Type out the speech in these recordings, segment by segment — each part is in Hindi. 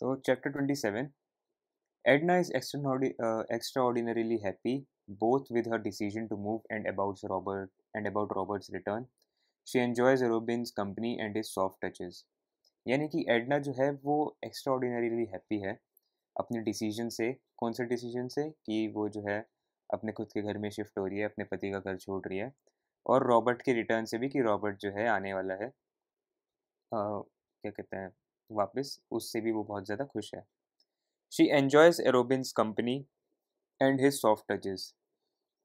तो chapter 27, Edna is extraordinarily happy both with her decision to move and about Robert's return. She enjoys Robin's company and his soft touches. यानी कि एडना जो है वो एक्स्ट्राऑर्डिनरीली हैप्पी है अपने डिसीजन से। कौन से डिसीजन से? कि वो जो है अपने खुद के घर में शिफ्ट हो रही है, अपने पति का घर छोड़ रही है, और रॉबर्ट के रिटर्न से भी कि रॉबर्ट जो है आने वाला है, क्या कहते हैं, वापस, उससे भी वो बहुत ज़्यादा खुश है। She enjoys Arobin's company and his soft touches.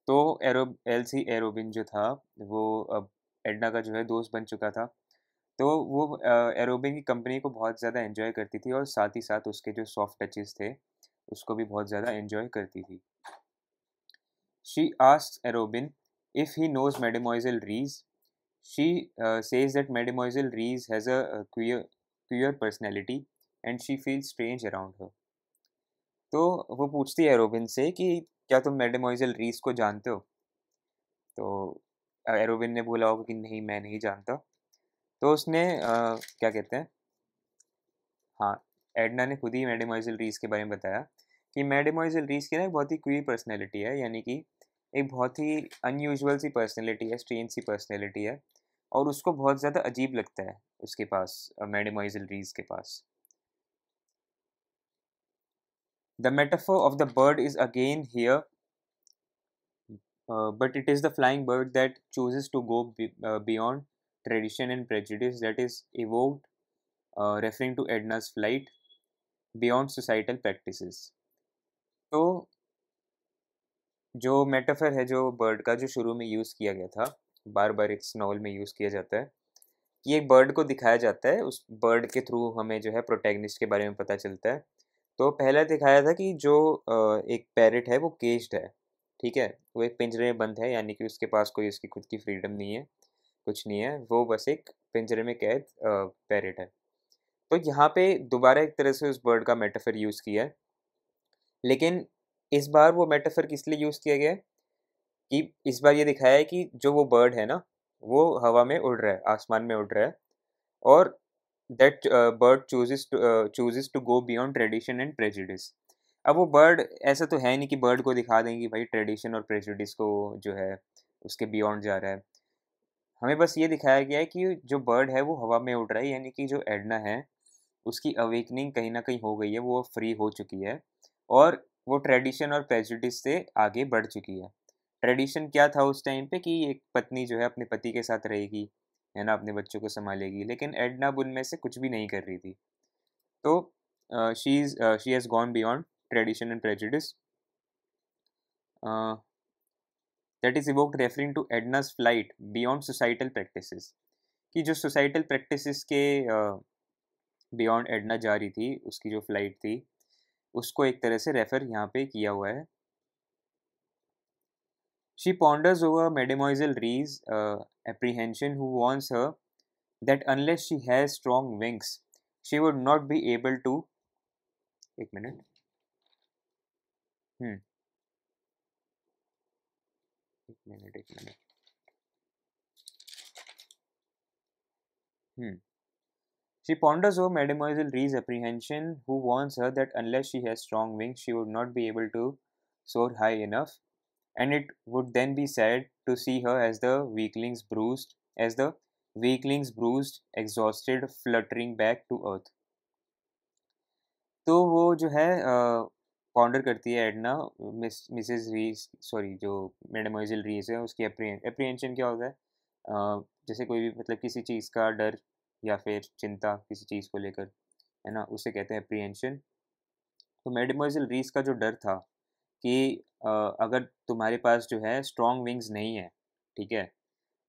तो एलसी एरोबिन जो था वो अब एडना का जो है दोस्त बन चुका था। तो वो एरोबिन की कंपनी को बहुत ज़्यादा एंजॉय करती थी और साथ ही साथ उसके जो सॉफ्ट टचेस थे उसको भी बहुत ज़्यादा एंजॉय करती थी। She asks Arobin if he knows Mademoiselle Rees. She says that Mademoiselle Rees has a queer personality and she feels strange around her. तो वो पूछती है एरोबिन से कि क्या तुम मैडेमोइजल रीस को जानते हो? तो एरोबिन ने बोला होगा कि नहीं, मैं नहीं जानता। तो उसने क्या कहते हैं, हाँ, एडना ने खुद ही मैडेमोइजल रीस के बारे में बताया कि मैडेमोइजल रीस की ना एक बहुत ही क्यूरी पर्सनैलिटी है, यानी कि एक बहुत ही अनयूजुअल सी पर्सनैलिटी है, स्ट्रेंज सी पर्सनैलिटी है, और उसको बहुत ज़्यादा अजीब लगता है उसके पास, मैडेमोइजल रीस के पास। The metaphor of the bird is again here, but it is the flying bird that chooses to go beyond tradition and prejudice that is evoked, referring to Edna's flight beyond societal practices. तो जो मेटाफर है जो बर्ड का, जो शुरू में यूज़ किया गया था, बार बार इस नॉवल में यूज़ किया जाता है, कि एक बर्ड को दिखाया जाता है, उस बर्ड के थ्रू हमें जो है प्रोटैगनिस्ट के बारे में पता चलता है। तो पहला दिखाया था कि जो एक पैरेट है वो केज्ड है, ठीक है, वो एक पिंजरे में बंद है, यानी कि उसके पास कोई उसकी खुद की फ्रीडम नहीं है, कुछ नहीं है, वो बस एक पिंजरे में कैद पैरेट है। तो यहाँ पे दोबारा एक तरह से उस बर्ड का मेटाफर यूज़ किया है, लेकिन इस बार वो मेटाफर किस लिए यूज़ किया गया है कि इस बार ये दिखाया है कि जो वो बर्ड है ना, वो हवा में उड़ रहा है, आसमान में उड़ रहा है, और that bird chooses to go beyond tradition and prejudice. अब वो बर्ड ऐसा तो है नहीं कि बर्ड को दिखा देंगे कि भाई ट्रेडिशन और प्रेजुडिस को जो है उसके बियॉन्ड जा रहा है। हमें बस ये दिखाया गया है कि जो बर्ड है वो हवा में उड़ रहा है, यानी कि जो एडना है उसकी अवेकनिंग कहीं ना कहीं हो गई है, वो फ्री हो चुकी है, और वो ट्रेडिशन और प्रेजुडिस से आगे बढ़ चुकी है। ट्रेडिशन क्या था उस टाइम पे कि एक पत्नी जो है अपने पति के साथ रहेगी, है ना, अपने बच्चों को संभालेगी, लेकिन एडना अब उनमें से कुछ भी नहीं कर रही थी। तो she has gone beyond tradition and prejudice, that is evoked referring to Edna's flight beyond societal practices. कि जो सोसाइटल प्रैक्टिसेस के बियॉन्ड एडना जा रही थी, उसकी जो फ्लाइट थी, उसको एक तरह से रेफर यहाँ पे किया हुआ है। She ponders over Mademoiselle Rees' apprehension, who warns her that unless she has strong wings, she would not be able to. एक मिनट, हम्म, एक minute, She ponders over Mademoiselle Rees' apprehension, who warns her that unless she has strong wings, she would not be able to soar high enough, and it would then be sad to see her as the weaklings bruised, exhausted, fluttering back to earth. तो वो जो है पॉन्डर करती है एडना, मिसेस रीस, सॉरी, जो मैडेमोइजल रीस है उसकी एप्रीहेंशन क्या होता है, जैसे कोई भी मतलब किसी चीज़ का डर या फिर चिंता किसी चीज़ को लेकर, है ना, उसे कहते हैं एप्रीहेंशन। तो मैडेमोइजल रीस का जो डर था कि अगर तुम्हारे पास जो है स्ट्रॉन्ग विंग्स नहीं है, ठीक है,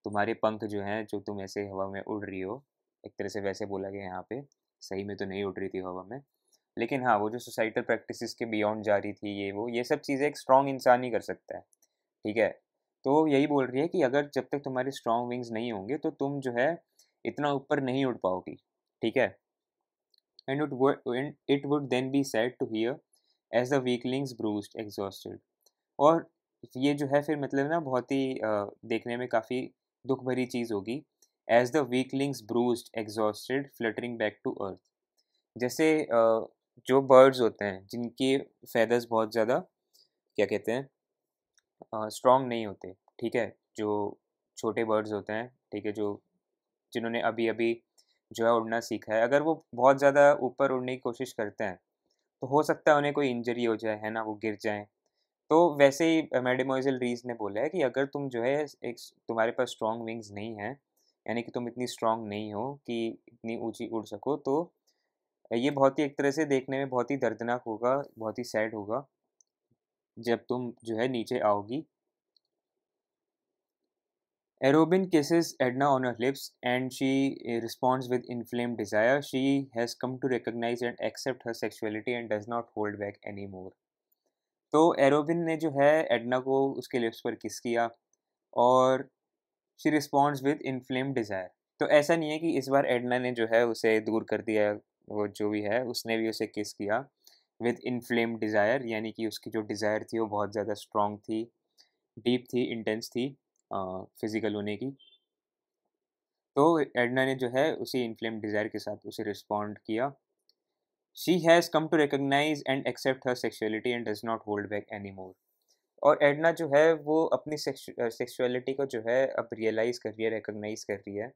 तुम्हारे पंख जो हैं, जो तुम ऐसे हवा में उड़ रही हो, एक तरह से वैसे बोला गया यहाँ पे, सही में तो नहीं उड़ रही थी हवा में, लेकिन हाँ, वो जो सोसाइटल प्रैक्टिसेस के बियॉन्ड जा रही थी, ये सब चीज़ें एक स्ट्रॉन्ग इंसान ही कर सकता है, ठीक है। तो यही बोल रही है कि अगर जब तक तुम्हारे स्ट्रॉन्ग विंग्स नहीं होंगे तो तुम जो है इतना ऊपर नहीं उड़ पाओगी, ठीक है। And it would then be sad to hear as the weaklings bruised exhausted. और ये जो है फिर मतलब ना बहुत ही देखने में काफ़ी दुख भरी चीज़ होगी, as the weaklings bruised exhausted fluttering back to earth. जैसे जो बर्ड्स होते हैं जिनके फेदर्स बहुत ज़्यादा क्या कहते हैं स्ट्रॉन्ग नहीं होते, ठीक है? जो छोटे बर्ड्स होते हैं, ठीक है? जो जिन्होंने अभी-अभी जो है उड़ना सीखा है, अगर वो बहुत ज़्यादा ऊपर उड़ने की कोशिश करते हैं, तो हो सकता है उन्हें कोई इंजरी हो जाए, है ना? वो गिर जाएँ। तो वैसे ही मैडेमोइसेल रीस ने बोला है कि अगर तुम जो है एक तुम्हारे पास स्ट्रॉन्ग विंग्स नहीं हैं, यानी कि तुम इतनी स्ट्रॉन्ग नहीं हो कि इतनी ऊँची उड़ सको, तो ये बहुत ही एक तरह से देखने में बहुत ही दर्दनाक होगा, बहुत ही सैड होगा, जब तुम जो है नीचे आओगी। Arobin kisses Edna on her lips and she responds with inflamed desire. She has come to recognize and accept her sexuality and does not hold back anymore. तो एरोबिन ने जो है एडना को उसके लिप्स पर किस किया और she responds with inflamed desire. तो ऐसा नहीं है कि इस बार एडना ने जो है उसे दूर कर दिया, वो जो भी है उसने भी उसे किस किया विद इन्फ्लेम्ड डिज़ायर, यानी कि उसकी जो डिज़ायर थी वो बहुत ज़्यादा स्ट्रॉन्ग थी, डीप थी, इंटेंस थी फिज़िकल होने की। तो एडना ने जो है उसी इन्फ्लेम्ड डिज़ायर के साथ उसे रिस्पॉन्ड किया। She has come to recognise and accept her sexuality and does not hold back any more. और एडना जो है वो अपनी सेक्सुअलिटी को जो है अब रियलाइज़ कर रही है, रिकॉग्नाइज कर रही है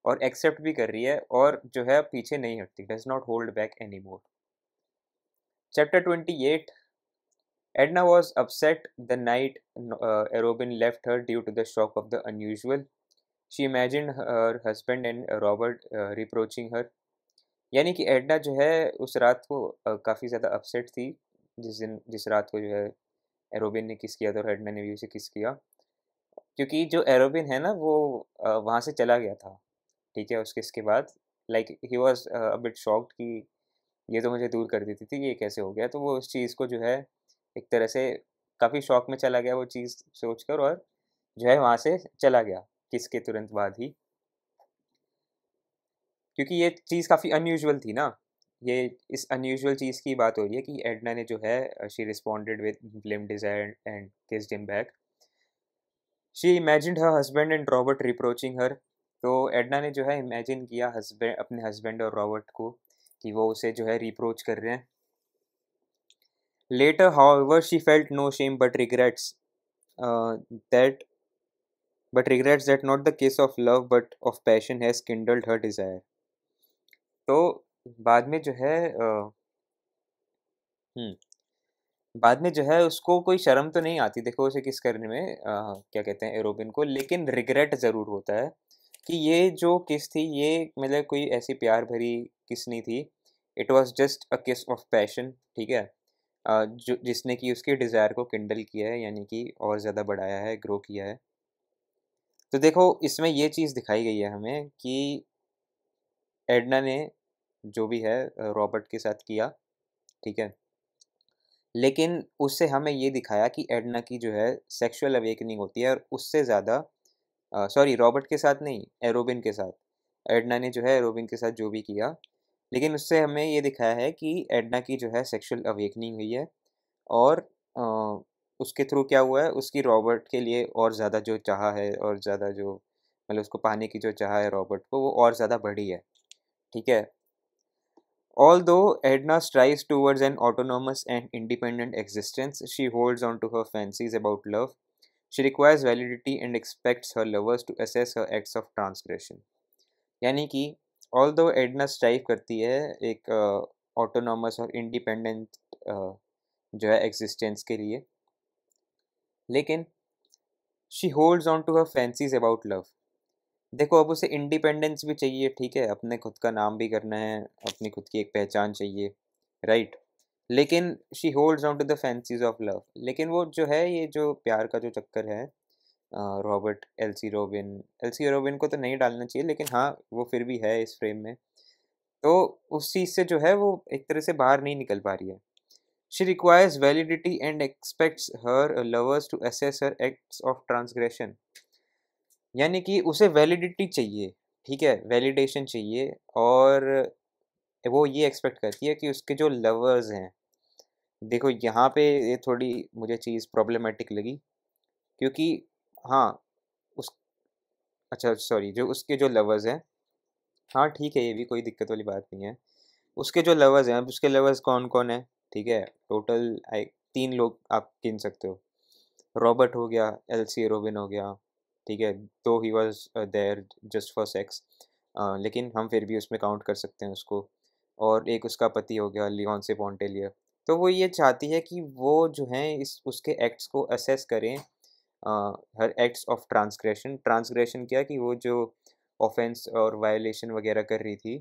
और एक्सेप्ट भी कर रही है और जो है पीछे नहीं हटती, does not hold back any more. Chapter 28। Edna was upset the night Arobin left her due to the shock of the unusual. She imagined her husband and Robert reproaching her. यानी कि एडना जो है उस रात को काफ़ी ज़्यादा अपसेट थी, जिस रात को जो है एरोबिन ने किस किया था और एडना ने भी उसे किस किया, क्योंकि जो एरोबिन है ना वो वहाँ से चला गया था, ठीक है? उस किस के बाद like he was a bit shocked कि ये तो मुझे दूर कर देती थी, ये कैसे हो गया? तो वो उस चीज़ को जो है एक तरह से काफ़ी शॉक में चला गया वो चीज़ सोचकर और जो है वहाँ से चला गया, किस के तुरंत बाद ही। क्योंकि ये चीज़ काफ़ी अनयूजुअल थी ना, ये इस अनयूजुअल चीज़ की बात हो रही है कि एडना ने जो है she responded with blame desire and kissed him back. She imagined her husband and Robert reproaching her. तो एडना ने जो है इमेजिन किया अपने हस्बैंड और रॉबर्ट को कि वो उसे जो है रिप्रोच कर रहे हैं। Later however she felt no shame that that not the case of love but of passion has kindled her desire. तो बाद में जो है हुँ, बाद में जो है उसको कोई शर्म तो नहीं आती देखो उसे किस करने में क्या कहते हैं एरोबिन को, लेकिन रिग्रेट ज़रूर होता है कि ये जो किस थी ये मतलब कोई ऐसी प्यार भरी किस नहीं थी। इट वाज़ जस्ट अ किस ऑफ पैशन, ठीक है? जो जिसने कि उसके डिज़ायर को किंडल किया है, यानी कि और ज़्यादा बढ़ाया है, ग्रो किया है। तो देखो इसमें ये चीज़ दिखाई गई है हमें कि एडना ने जो भी है रॉबर्ट के साथ किया, ठीक है? लेकिन उससे हमें ये दिखाया कि एडना की जो है सेक्सुअल अवेकनिंग होती है और उससे ज़्यादा सॉरी रॉबर्ट के साथ नहीं, एरोबिन के साथ। एडना ने जो है एरोबिन के साथ जो भी किया, लेकिन उससे हमें ये दिखाया है कि एडना की जो है सेक्सुअल अवेकनिंग हुई है और अ, उसके थ्रू क्या हुआ है, उसकी रॉबर्ट के लिए और ज़्यादा जो चाह है और ज़्यादा जो मतलब उसको पाने की जो चाह है रॉबर्ट को, वो और ज़्यादा बढ़ी है, ठीक है? Although Edna strives towards an autonomous and independent existence, she holds on to her fancies about love. She requires validity and expects her lovers to assess her acts of transgression. यानी कि although एडना स्ट्राइव करती है एक ऑटोनॉमस और इंडिपेंडेंट जो है एग्जिस्टेंस के लिए, लेकिन she holds on to her fancies about love. देखो अब उसे इंडिपेंडेंस भी चाहिए, ठीक है? अपने खुद का नाम भी करना है, अपनी खुद की एक पहचान चाहिए, राइट? लेकिन she holds on to the fancies of love. लेकिन वो जो है ये जो प्यार का जो चक्कर है रॉबर्ट एलसी रोबिन को तो नहीं डालना चाहिए, लेकिन हाँ वो फिर भी है इस फ्रेम में। तो उस चीज़ से जो है वो एक तरह से बाहर नहीं निकल पा रही है। She requires validity and expects her lovers to assess her acts of transgression. यानी कि उसे वैलिडिटी चाहिए, ठीक है? वैलिडेशन चाहिए और वो ये एक्सपेक्ट करती है कि उसके जो लवर्स हैं, देखो यहाँ पे ये थोड़ी मुझे चीज़ प्रॉब्लमैटिक लगी, क्योंकि हाँ, उस अच्छा सॉरी जो उसके जो लवर्स हैं, हाँ ठीक है ये भी कोई दिक्कत वाली बात नहीं है। उसके जो लवर्स हैं, अब उसके लवर्स कौन कौन है, ठीक है, टोटल 3 लोग आप गिन सकते हो। रॉबर्ट हो गया, एलसी रोबिन हो गया, ठीक है, तो he was there just for sex, लेकिन हम फिर भी उसमें काउंट कर सकते हैं उसको। और एक उसका पति हो गया लियोन से पॉन्टेलियर। तो वो ये चाहती है कि वो जो है इस उसके एक्ट्स को असेस करें, हर एक्ट्स ऑफ ट्रांसग्रेशन। ट्रांसग्रेशन क्या कि वो जो ऑफेंस और वायलेशन वगैरह कर रही थी,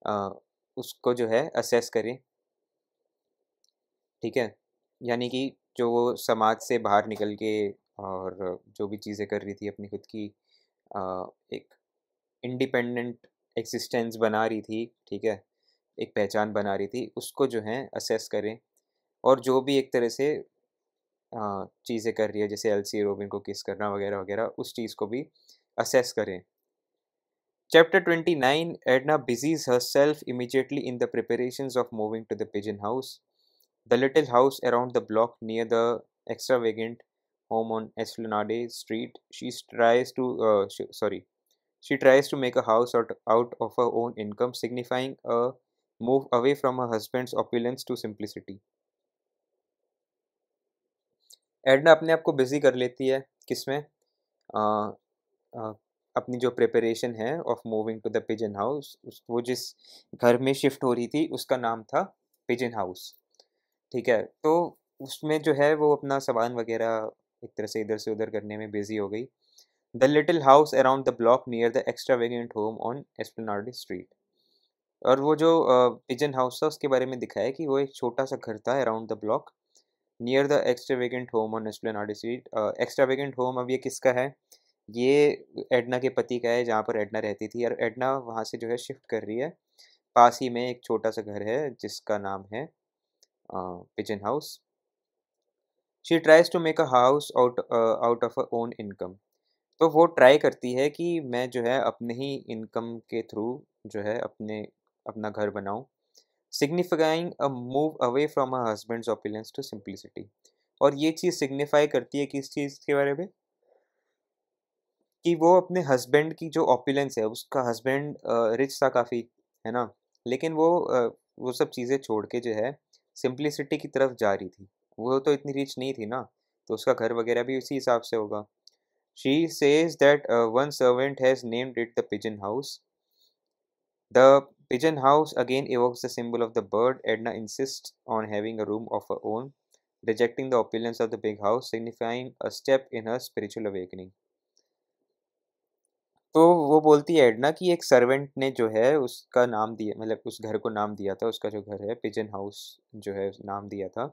अ, उसको जो है असेस करें, ठीक है, यानी कि जो वो समाज से बाहर निकल के और जो भी चीज़ें कर रही थी अपनी खुद की एक इंडिपेंडेंट एग्जिस्टेंस बना रही थी, ठीक है, एक पहचान बना रही थी, उसको जो है असेस करें। और जो भी एक तरह से चीज़ें कर रही है, जैसे एलसी रोबिन को किस करना वगैरह वगैरह, उस चीज़ को भी असेस करें। Chapter 29, Edna busies herself immediately in the preparations of moving to the pigeon house, the little house around the block near the extravagant home on Esplanade Street. She tries to make a house out of her own income, signifying a move away from her husband's opulence to simplicity. Edna अपने आप को बिजी कर लेती है किसमें, अ, अ, अपनी जो प्रिपरेशन है of moving to the pigeon house, वो जिस घर में शिफ्ट हो रही थी उसका नाम था पिजन हाउस, ठीक है। तो उसमें जो है वो अपना सामान वगैरह एक तरह से इधर से उधर करने में बिजी हो गई। The little house around the block near the extravagant home on Esplanade Street. और वो जो पिजन हाउस था उसके बारे में दिखाया कि वो एक छोटा सा घर था around the block near the extravagant home on Esplanade Street. Extravagant home अब ये किसका है, ये एडना के पति का है, जहाँ पर एडना रहती थी, और एडना वहाँ से जो है शिफ्ट कर रही है। पास ही में एक छोटा सा घर है जिसका नाम है pigeon house. She tries to make a house out of a own income. तो वो ट्राई करती है कि मैं जो है अपने ही इनकम के थ्रू जो है अपना घर बनाऊं, signifying a move away from a husband's opulence to simplicity. और ये चीज़ सिग्निफाई करती है किस चीज़ के बारे में, कि वो अपने हस्बैंड की जो ऑपुलेंस है, उसका हस्बैंड रिच था काफ़ी, है ना? लेकिन वो सब चीज़ें छोड़ के जो है सिंप्लिसिटी की तरफ जा रही थी। वो तो इतनी रिच नहीं थी ना, तो उसका घर वगैरह भी उसी हिसाब से होगा। She says that one servant has named it the pigeon house. The pigeon house again evokes the symbol of the bird. Edna insists on having a room of her own, rejecting the opulence of the big house, signifying a step in her spiritual awakening. तो वो बोलती है एडना कि एक सर्वेंट ने जो है उसका नाम दिया, मतलब उस घर को नाम दिया था, उसका जो घर है पिजन हाउस जो है नाम दिया था।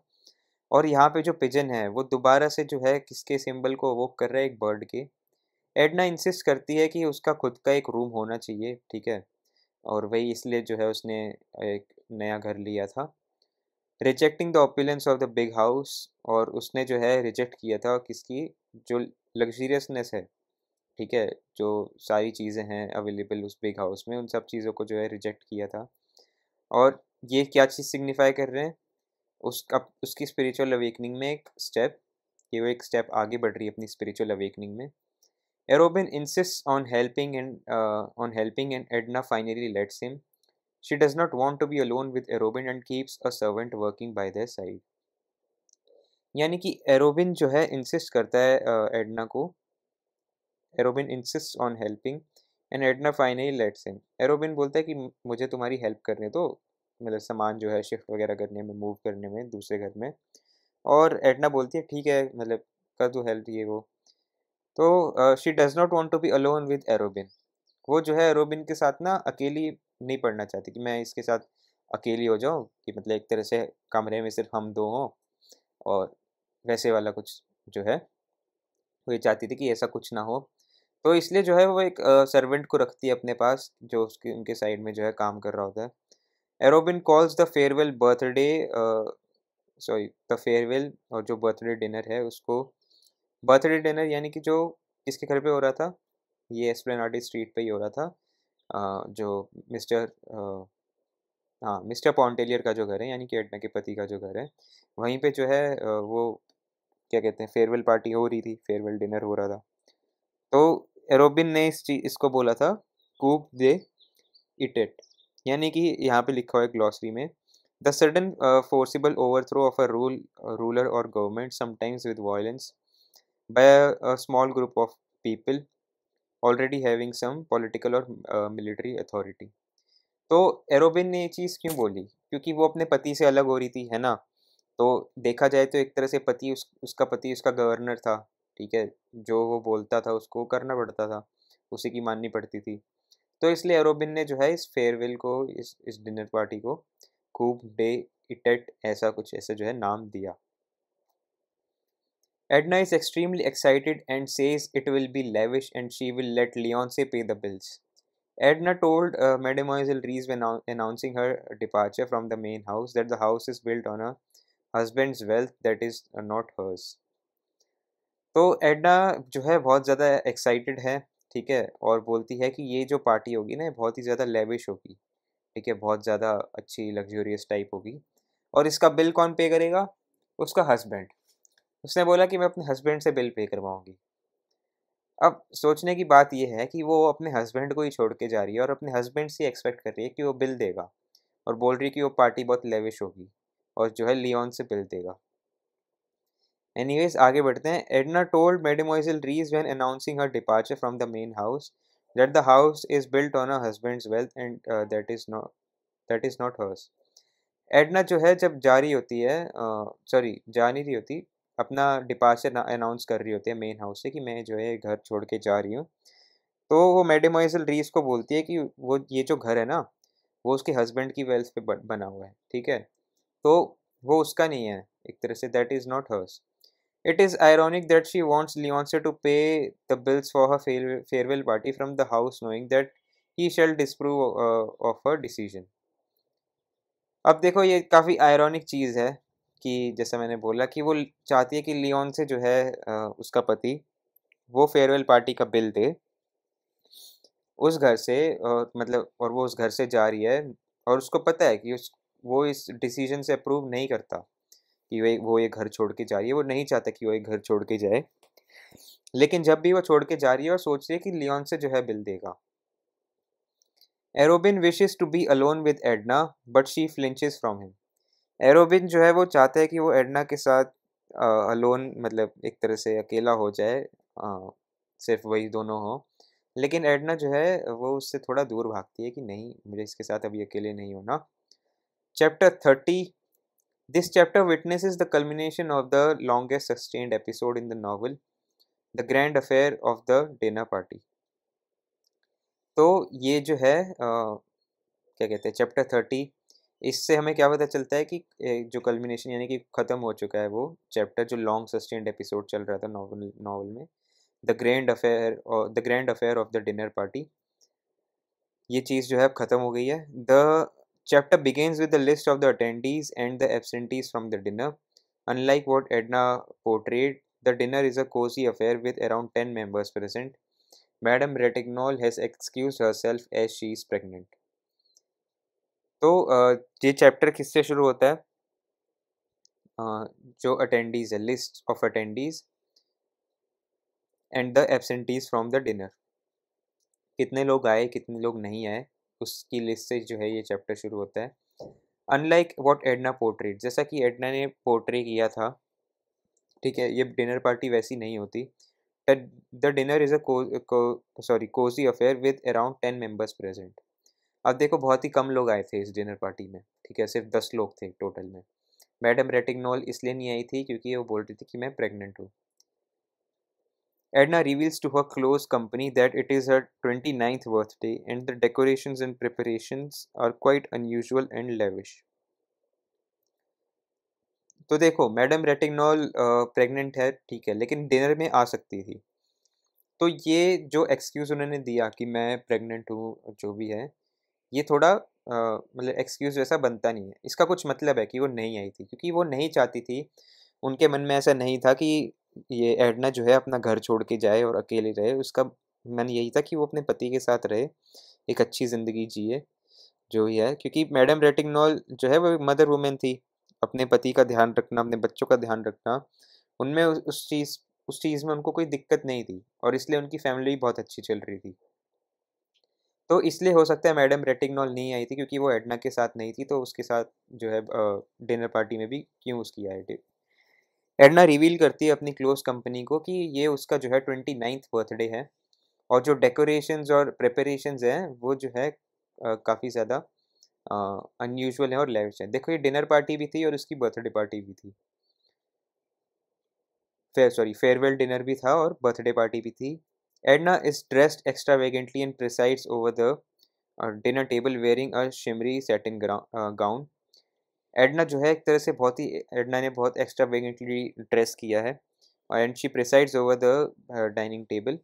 और यहाँ पे जो पिजन है वो दोबारा से जो है किसके सिंबल को वो कर रहा है, एक बर्ड के। एडना इंसिस्ट करती है कि उसका खुद का एक रूम होना चाहिए, ठीक है, और वही इसलिए जो है उसने एक नया घर लिया था। Rejecting the opulence of the big house, और उसने जो है रिजेक्ट किया था किसकी, जो लग्जरियसनेस है, ठीक है, जो सारी चीज़ें हैं अवेलेबल उस बिग हाउस में, उन सब चीज़ों को जो है रिजेक्ट किया था। और ये क्या चीज़ सिग्निफाई कर रहे हैं, उसकी स्पिरिचुअल अवेकनिंग में एक स्टेप, कि वो एक स्टेप आगे बढ़ रही है अपनी स्पिरिचुअल अवेकनिंग में। Erobin insists on helping and Edna finally lets him. She does not want to be alone with Erobin and keeps a servant working by their side. यानी कि एरोबिन जो है इंसिस्ट करता है एडना को, Arobin insist on helping and Edna finally lets him. Arobin बोलता है कि मुझे तुम्हारी हेल्प करने दो, मतलब सामान जो है शिफ्ट वगैरह करने में, मूव करने में दूसरे घर में। और एडना बोलती है ठीक है, मतलब कर दो हेल्प ये वो। तो she does not want to be alone with Arobin. वो जो है रोबिन के साथ ना अकेली नहीं पढ़ना चाहती कि मैं इसके साथ अकेली हो जाऊँ, कि मतलब एक तरह से कमरे में सिर्फ हम दो हों, और वैसे वाला कुछ जो है वो ये चाहती थी कि ऐसा कुछ ना हो। तो इसलिए जो है वो एक सर्वेंट को रखती है अपने पास, जो उसके उनके साइड में जो है काम कर रहा होता है। Arobin calls the farewell birthday, sorry, the farewell और जो बर्थडे डिनर है उसको, बर्थडे डिनर यानी कि जो किसके घर पे हो रहा था, ये एस्प्लेनाडे स्ट्रीट पे ही हो रहा था। जो मिस्टर हाँ, मिस्टर पॉन्टेलियर का जो घर है, यानी कि एडना के पति का जो घर है, वहीं पे जो है वो क्या कहते हैं, फेयरवेल पार्टी हो रही थी, फेयरवेल डिनर हो रहा था। तो एरोबिन ने इसको बोला था कूप दे इट इट, यानी कि यहाँ पे लिखा हुआ है ग्लॉसरी में, the sudden forcible overthrow of a ruler or government sometimes with violence by a small group of people already having some political or military authority. तो एरोबिन ने ये चीज़ क्यों बोली? क्योंकि वो अपने पति से अलग हो रही थी, है ना? तो देखा जाए तो एक तरह से उसका पति उसका गवर्नर था, ठीक है? जो वो बोलता था उसको करना पड़ता था, उसी की माननी पड़ती थी। तो इसलिए एरोबिन ने जो है इस फेयरवेल को, इस डिनर पार्टी को खूब डे इटेट ऐसा कुछ ऐसा जो है नाम दिया। Edna is extremely excited and says it will be lavish and she will let Leonce pay the bills. Edna told Mademoiselle Reese when announcing her departure from the main house that the house is built on her husband's wealth that is not hers. तो एडना जो है बहुत ज़्यादा एक्साइटेड है, ठीक है, और बोलती है कि ये जो पार्टी होगी ना ये बहुत ही ज़्यादा लेविश होगी, ठीक है, बहुत ज़्यादा अच्छी लग्जूरियस टाइप होगी, और इसका बिल कौन पे करेगा? उसका हस्बैंड। उसने बोला कि मैं अपने हस्बैंड से बिल पे करवाऊंगी। अब सोचने की बात यह है कि वो अपने हस्बैंड को ही छोड़ के जा रही है और अपने हस्बैंड से एक्सपेक्ट कर रही है कि वो बिल देगा, और बोल रही है कि वो पार्टी बहुत लेविश होगी और जो है लियोन से बिल देगा। एनीवेज आगे बढ़ते हैं। Edna told Mademoiselle Reisz when announcing her departure from the main house that the house is built on her husband's wealth and that is not hers. Edna जो है जब जा रही होती है, सॉरी जा नहीं रही होती, अपना डिपार्चर अनाउंस कर रही होती है मेन हाउस से कि मैं जो है घर छोड़ के जा रही हूँ। तो वो मैडेमोइसेल रीस को बोलती है कि वो ये जो घर है ना वो उसके हस्बैंड की वेल्थ पे बना हुआ है, ठीक है, तो वो उसका नहीं है, एक तरह से that is not hers. It is ironic that she wants Leonce to pay the bills for her farewell party from the house knowing that he shall disapprove of her decision. अब देखो ये काफ़ी आयरॉनिक चीज़ है कि जैसा मैंने बोला कि वो चाहती है कि लियोन से जो है उसका पति वो फेयरवेल पार्टी का बिल दे उस घर से, मतलब, और वो उस घर से जा रही है और उसको पता है कि वो इस डिसीजन से अप्रूव नहीं करता कि वो ये घर छोड़ के जा रही है, वो नहीं चाहता कि वो एक घर छोड़ के जाए, लेकिन जब भी वो छोड़ के जा रही है और सोच रही है कि लियोन से जो है बिल देगा। Arobin wishes to be alone with Edna but she flinches from him. Arobin जो है वो चाहता है कि वो एडना के साथ अलोन, मतलब एक तरह से अकेला हो जाए, सिर्फ वही दोनों हो, लेकिन एडना जो है वो उससे थोड़ा दूर भागती है कि नहीं, मुझे इसके साथ अभी अकेले नहीं होना। Chapter 30। This chapter witnesses the culmination of the longest sustained episode in the novel, the grand affair of the dinner party. तो ये जो है क्या कहते हैं, चैप्टर 30, इससे हमें क्या पता चलता है कि जो कल्मिनेशन यानी कि ख़त्म हो चुका है वो चैप्टर, जो लॉन्ग सस्टेन्ड एपिसोड चल रहा था नॉवल नॉवल में, the grand affair of the dinner party, ये चीज़ जो है अब ख़त्म हो गई है। The chapter begins with the list of the attendees and the absentees from the dinner. Unlike what Edna portrayed, the dinner is a cozy affair with around 10 members present. Madame Ratignolle has excused herself as she is pregnant. तो ये चैप्टर किससे शुरू होता है? जो अटेंडीज है, list of attendees and the absentees from the dinner, कितने लोग आए कितने लोग नहीं आए उसकी लिस्ट से जो है ये चैप्टर शुरू होता है। अनलाइक व्हाट एडना पोर्ट्रेट, जैसा कि एडना ने पोर्ट्रे किया था, ठीक है, ये डिनर पार्टी वैसी नहीं होती। The dinner is a cozy affair with around 10 members present. अब देखो बहुत ही कम लोग आए थे इस डिनर पार्टी में, ठीक है, सिर्फ 10 लोग थे टोटल में। मैडम रेटिग्नॉल इसलिए नहीं आई थी क्योंकि वो बोल रही थी कि मैं प्रेग्नेंट हूँ। Edna reveals to her close company that it is her 29th birthday and the decorations and preparations are quite unusual and lavish. तो देखो मैडम रेटिग्नॉल प्रेग्नेंट है, ठीक है, लेकिन डिनर में आ सकती थी। तो ये जो एक्सक्यूज़ उन्होंने दिया कि मैं प्रेग्नेंट हूँ जो भी है, ये थोड़ा मतलब एक्सक्यूज़ जैसा बनता नहीं है। इसका कुछ मतलब है कि वो नहीं आई थी क्योंकि वो नहीं चाहती थी, उनके मन में ऐसा नहीं था कि ये एडना जो है अपना घर छोड़ के जाए और अकेले रहे। उसका मन यही था कि वो अपने पति के साथ रहे, एक अच्छी ज़िंदगी जिए, जो ही है। क्योंकि मैडम रेटिग्नॉल जो है वो एक मदर वुमन थी, अपने पति का ध्यान रखना, अपने बच्चों का ध्यान रखना, उनमें उस चीज़ में उनको कोई दिक्कत नहीं थी और इसलिए उनकी फैमिली भी बहुत अच्छी चल रही थी। तो इसलिए हो सकता है मैडम रेटिग्नॉल नहीं आई थी, क्योंकि वो एडना के साथ नहीं थी, तो उसके साथ जो है डिनर पार्टी में भी क्यों उसकी आई। एडना रिवील करती है अपनी क्लोज कंपनी को कि ये उसका जो है 29th बर्थडे है, और जो डेकोरेशंस और प्रिपरेशंस हैं वो जो है काफ़ी ज़्यादा अनयूजुअल है और लेविश है। देखो, ये डिनर पार्टी भी थी और उसकी बर्थडे पार्टी भी थी। फेयरवेल डिनर भी था और बर्थडे पार्टी भी थी। Edna is dressed extravagantly and presides over the dinner table wearing a shimmery satin gown. Edna जो है एक तरह से एडना ने बहुत एक्स्ट्रावेगेंटली ड्रेस किया है, and she presides over the dining table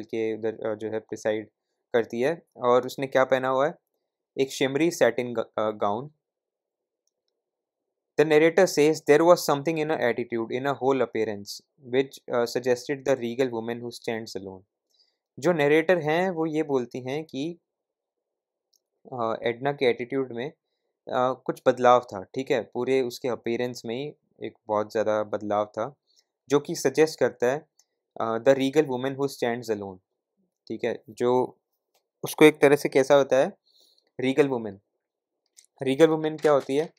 के उधर जो है प्रिसाइड करती है। और उसने क्या पहना हुआ है? एक shimmery satin gown. The narrator says there was something in her attitude, in her whole appearance, which suggested the regal woman who stands alone. जो नरेटर हैं वो ये बोलती हैं कि एडना के एटीट्यूड में कुछ बदलाव था, ठीक है, पूरे उसके अपीयरेंस में ही एक बहुत ज़्यादा बदलाव था, जो कि सजेस्ट करता है the Regal women who stands alone. ठीक है, जो उसको एक तरह से कैसा होता है रीगल वुमेन? रीगल वुमेन क्या होती है?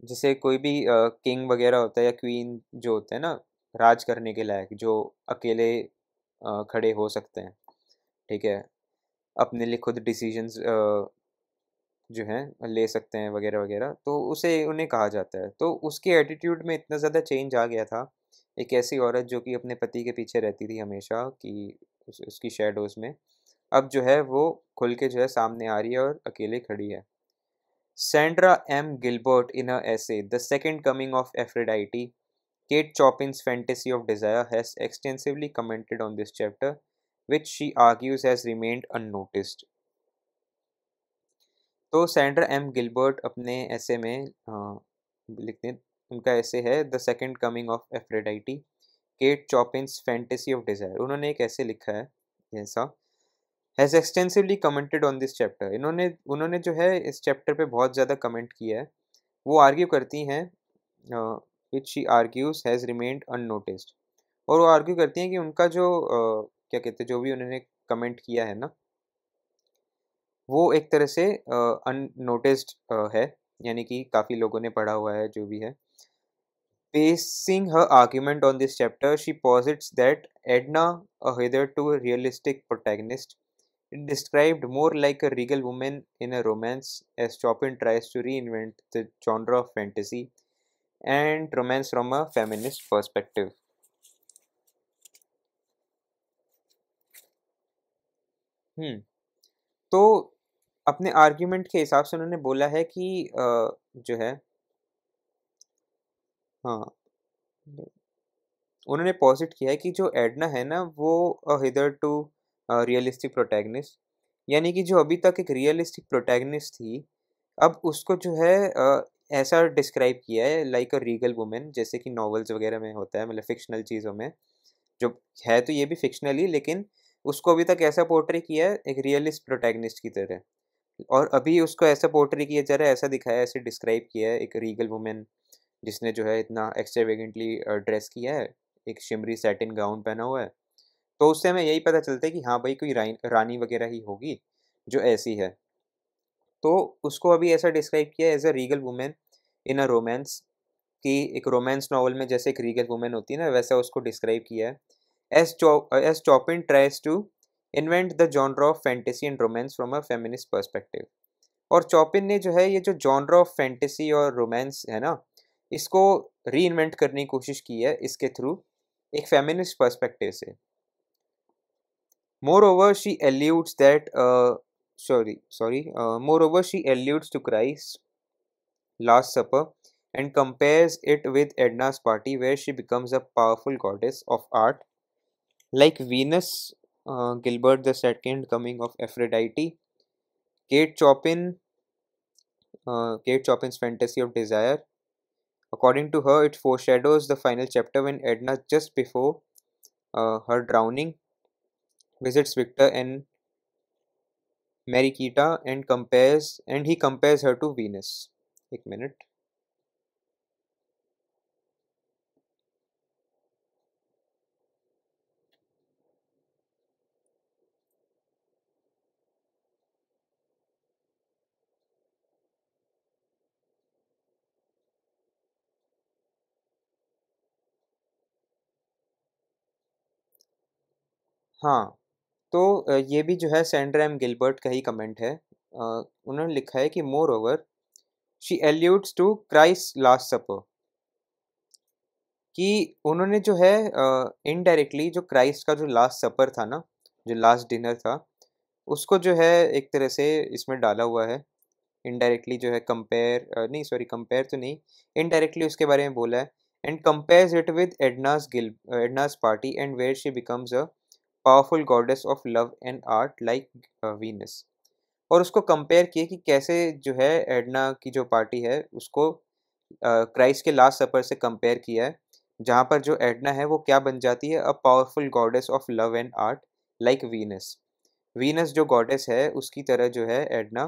जैसे कोई भी किंग वगैरह होता है या क्वीन जो होता है ना, राज करने के लायक, जो अकेले खड़े हो सकते हैं, ठीक है, अपने लिए खुद डिसीजंस जो हैं ले सकते हैं वगैरह वगैरह, तो उसे उन्हें कहा जाता है। तो उसके एटीट्यूड में इतना ज़्यादा चेंज आ गया था, एक ऐसी औरत जो कि अपने पति के पीछे रहती थी हमेशा, कि उसकी शैडोज़ में, अब जो है वो खुल के जो है सामने आ रही है और अकेले खड़ी है। Sandra M. Gilbert, in her essay The Second Coming of Aphrodite, Kate Chopin's Fantasy of Desire, has extensively commented on this chapter, which she argues has remained unnoticed. तो सैंड्रा एम गिलबर्ट अपने ऐसे में लिखते हैं, उनका ऐसे है the second coming of Aphrodite, Kate Chopin's fantasy of desire. उन्होंने एक ऐसे लिखा है ऐसा, has extensively commented on this chapter. इन्होंने उन्होंने जो है इस चैप्टर पे बहुत ज़्यादा कमेंट किया है। वो आर्ग्यू करती हैं, which she argues has remained unnoticed. और वो आर्ग्यू करती हैं कि उनका जो क्या कहते हैं, जो भी उन्होंने कमेंट किया है ना, वो एक तरह से अननोटिस्ड है, यानी कि काफ़ी लोगों ने पढ़ा हुआ है जो भी है। Basing her argument on this chapter, she posits that Edna, a hitherto realistic protagonist, is described more like a regal woman in a romance, as Chopin tries to reinvent the genre of fantasy and romance from a feminist perspective. हम्म तो अपने आर्ग्यूमेंट के हिसाब से उन्होंने बोला है कि जो है, हाँ, उन्होंने पॉजिट किया है कि जो एडना है ना, वो हिदर टू रियलिस्टिक प्रोटैगनिस्ट, यानी कि जो अभी तक एक रियलिस्टिक प्रोटैगनिस्ट थी, अब उसको जो है ऐसा डिस्क्राइब किया है लाइक अ रीगल वुमेन, जैसे कि नॉवेल्स वगैरह में होता है, मतलब फिक्शनल चीज़ों में, जो है तो ये भी फिक्शनल ही, लेकिन उसको अभी तक ऐसा पोर्ट्रे किया है एक रियलिस्ट प्रोटैगनिस्ट की तरह। और अभी उसको ऐसा पोर्ट्रे किया जा रहा है, ऐसा दिखाया है, ऐसे डिस्क्राइब किया है एक रीगल वुमेन, जिसने जो है इतना एक्स्ट्रावेगेंटली ड्रेस किया है, एक शिमरी सैटिन गाउन पहना हुआ है। तो उससे हमें यही पता चलता है कि हाँ भाई, कोई रानी वगैरह ही होगी जो ऐसी है। तो उसको अभी ऐसा डिस्क्राइब किया as a regal women in a romance, कि एक रोमांस नॉवल में जैसे एक रीगल वुमेन होती है ना, वैसा उसको डिस्क्राइब किया है। As Chopin tries to invent the genre of fantasy and romance from a feminist perspective. और चॉपिन ने जो है ये जो जॉनर ऑफ फैंटेसी और रोमांस है ना, इसको री इन्वेंट करने की कोशिश की है इसके थ्रू, एक फेमिनिस्ट पर्सपेक्टिव से। Moreover, she alludes that moreover, she alludes to Christ's Last Supper and compares it with Edna's party, where she becomes a powerful goddess of art, like Venus, Gilbert the Second Coming of Aphrodite, Kate Chopin, Kate Chopin's Fantasy of Desire. According to her, it foreshadows the final chapter when Edna, just before her drowning, visits Victor and Mariquita and he compares her to Venus. एक मिनट। हाँ, तो ये भी जो है सैंड्रा एम गिलबर्ट का ही कमेंट है। उन्होंने लिखा है कि moreover she alludes to Christ last supper, कि उन्होंने जो है इनडायरेक्टली जो क्राइस्ट का जो लास्ट सपर था ना, जो लास्ट डिनर था, उसको जो है एक तरह से इसमें डाला हुआ है। इनडायरेक्टली जो है कंपेयर नहीं, सॉरी, कंपेयर तो नहीं, इनडायरेक्टली उसके बारे में बोला है। And compares it with Edna's party and where she becomes a powerful goddess of love and art like Venus. और उसको कंपेयर किए कि कैसे जो है एडना की जो पार्टी है उसको क्राइस्ट के लास्ट सपर से कंपेयर किया है, जहाँ पर जो एडना है वो क्या बन जाती है, अ powerful goddess of love and art like Venus. Venus जो गॉडेस है उसकी तरह जो है एडना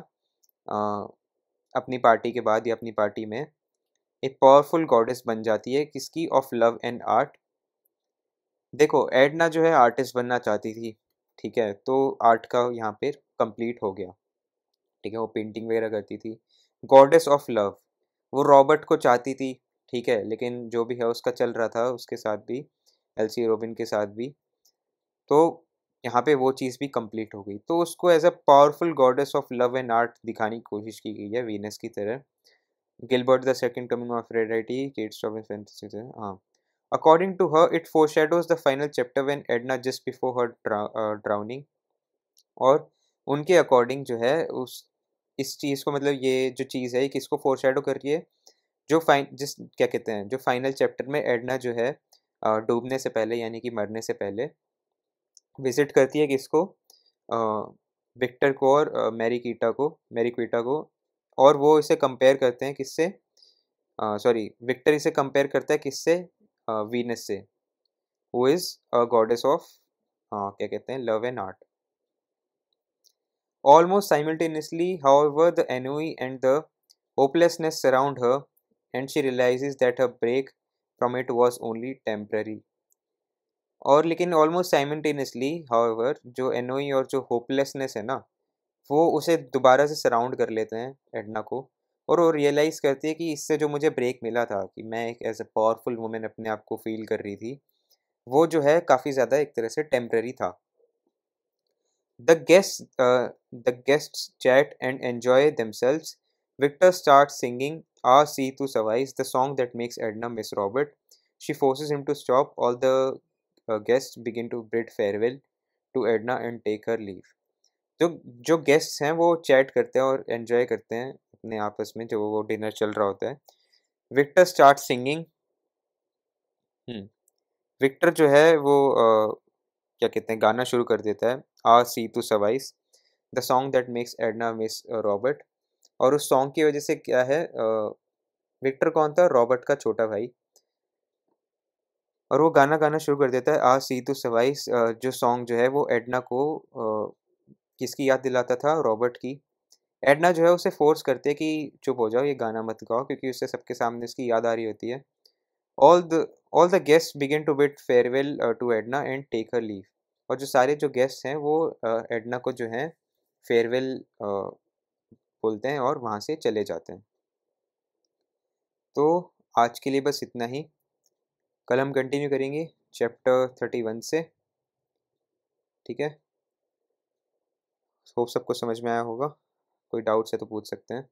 अपनी पार्टी के बाद या अपनी पार्टी में एक पावरफुल गॉडेस बन जाती है, किसकी, ऑफ लव एंड आर्ट। देखो एडना जो है आर्टिस्ट बनना चाहती थी, ठीक है, तो आर्ट का यहाँ पे कंप्लीट हो गया, ठीक है, वो पेंटिंग वगैरह करती थी। गॉडेस ऑफ लव, वो रॉबर्ट को चाहती थी, ठीक है, लेकिन जो भी है उसका चल रहा था उसके साथ भी, एलसी रोबिन के साथ भी, तो यहाँ पे वो चीज़ भी कंप्लीट हो गई, तो उसको as a powerful goddess of love and art दिखाने की कोशिश की गई है वीनस की तरह। Gilbert the second coming of रेडिटी किड्स ऑफ फैंटेसी, हाँ। According to her it foreshadows the final chapter when Edna just before her drowning. और उनके अकॉर्डिंग जो है उस इस चीज़ को, मतलब ये जो चीज़ है ये किसको फोरशैडो कर रही है, जो फाइन जिस क्या कहते हैं, जो फाइनल चैप्टर में एडना जो है डूबने से पहले यानी कि मरने से पहले विजिट करती है किसको, विक्टर को और मैरी क्वीटा को। और वो इसे कंपेयर करते हैं किससे, सॉरी, विक्टर इसे कंपेयर करता है किससे, वीनस से, who is a goddess of क्या कहते हैं, love and art. Almost simultaneously, however, the ennui and the hopelessness surround her, and she realizes that her break from it was only temporary. और लेकिन ऑलमोस्ट साइमल्टेनियसली हाउएवर जो एनोई और जो होपलेसनेस है ना, वो उसे दोबारा से सराउंड कर लेते हैं एडना को। और वो रियलाइज़ करती है कि इससे जो मुझे ब्रेक मिला था, कि मैं एक एज अ पावरफुल वुमेन अपने आप को फील कर रही थी, वो जो है काफ़ी ज़्यादा एक तरह से टेम्पररी था। The guests chat and enjoy themselves. Victor starts singing "Ah See to Savais," the song that makes Edna miss Robert. She forces him to stop. All the guests begin to bid farewell to Edna and take her leave. जो जो गेस्ट्स हैं वो चैट करते हैं और एंजॉय करते हैं अपने आपस में, जो वो डिनर चल रहा होता है। Victor start singing. विक्टर जो है वो क्या कहते हैं, गाना शुरू कर देता है, आ सी टू सवाइस, the song that makes Edna miss Robert. और उस सॉन्ग की वजह से क्या है, विक्टर कौन था, रॉबर्ट का छोटा भाई। और वो गाना गाना शुरू कर देता है, आ सी टू सवाइस, जो सॉन्ग जो है वो एडना को किसकी याद दिलाता था, रॉबर्ट की। एडना जो है उसे फोर्स करती है कि चुप हो जाओ, ये गाना मत गाओ, क्योंकि उससे सबके सामने उसकी याद आ रही होती है। All the all the guest begin to bid farewell to Edna and take her leave. और जो सारे जो गेस्ट हैं वो एडना को जो है फेयरवेल बोलते हैं और वहाँ से चले जाते हैं। तो आज के लिए बस इतना ही। कल हम कंटिन्यू करेंगे चैप्टर 31 से, ठीक है। होप सबको समझ में आया होगा। कोई डाउट्स है तो पूछ सकते हैं।